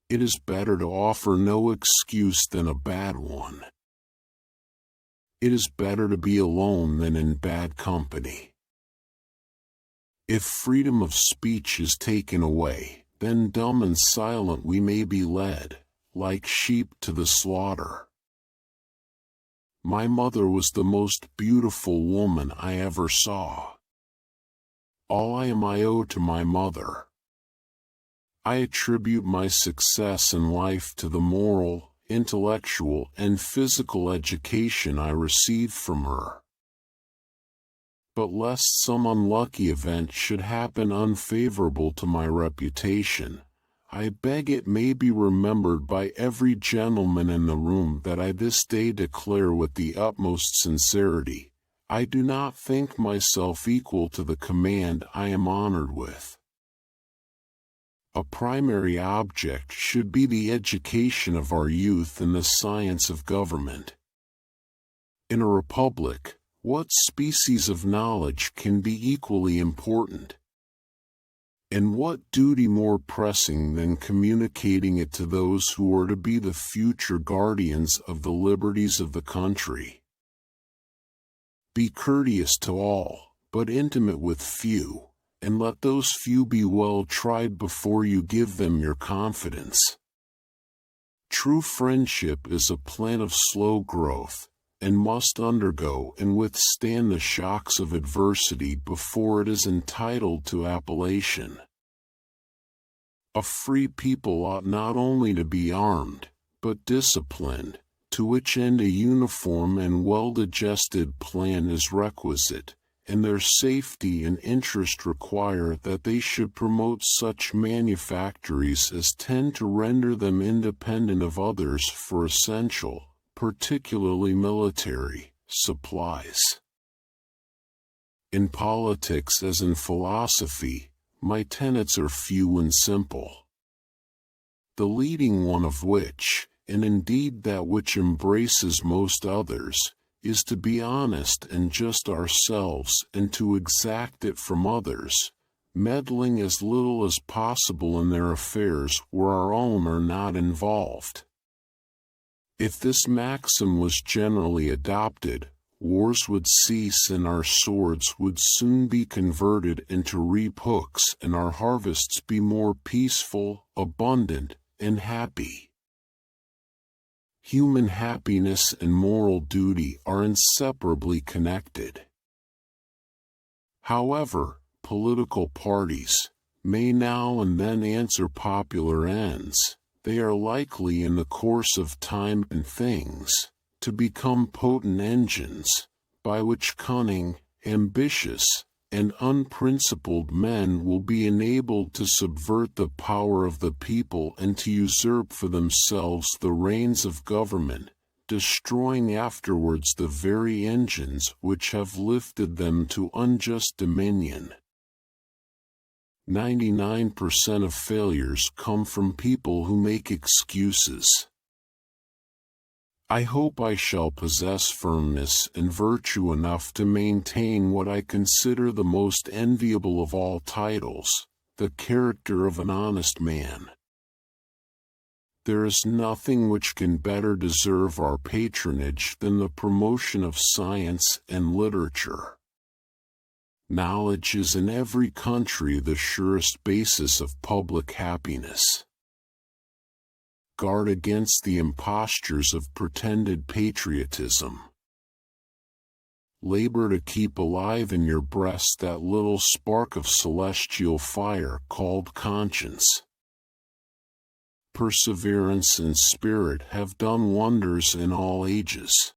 It is better to offer no excuse than a bad one. It is better to be alone than in bad company. If freedom of speech is taken away, then dumb and silent we may be led, like sheep to the slaughter. My mother was the most beautiful woman I ever saw. All I owe to my mother. I attribute my success in life to the moral, intellectual, and physical education I received from her. But lest some unlucky event should happen unfavorable to my reputation, I beg it may be remembered by every gentleman in the room that I this day declare with the utmost sincerity, I do not think myself equal to the command I am honored with. A primary object should be the education of our youth in the science of government. In a republic, what species of knowledge can be equally important? And what duty more pressing than communicating it to those who are to be the future guardians of the liberties of the country? Be courteous to all, but intimate with few, and let those few be well tried before you give them your confidence. True friendship is a plant of slow growth, and must undergo and withstand the shocks of adversity before it is entitled to appellation. A free people ought not only to be armed, but disciplined, to which end a uniform and well-digested plan is requisite, and their safety and interest require that they should promote such manufactories as tend to render them independent of others for essential, particularly military, supplies. In politics as in philosophy, my tenets are few and simple. The leading one of which, and indeed that which embraces most others, is to be honest and just ourselves and to exact it from others, meddling as little as possible in their affairs where our own are not involved. If this maxim was generally adopted, wars would cease and our swords would soon be converted into reap hooks and our harvests be more peaceful, abundant, and happy. Human happiness and moral duty are inseparably connected. However, political parties may now and then answer popular ends. They are likely in the course of time and things to become potent engines, by which cunning, ambitious, and unprincipled men will be enabled to subvert the power of the people and to usurp for themselves the reins of government, destroying afterwards the very engines which have lifted them to unjust dominion. 99% of failures come from people who make excuses. I hope I shall possess firmness and virtue enough to maintain what I consider the most enviable of all titles, the character of an honest man. There is nothing which can better deserve our patronage than the promotion of science and literature. Knowledge is in every country the surest basis of public happiness. Guard against the impostures of pretended patriotism. Labor to keep alive in your breast that little spark of celestial fire called conscience. Perseverance and spirit have done wonders in all ages.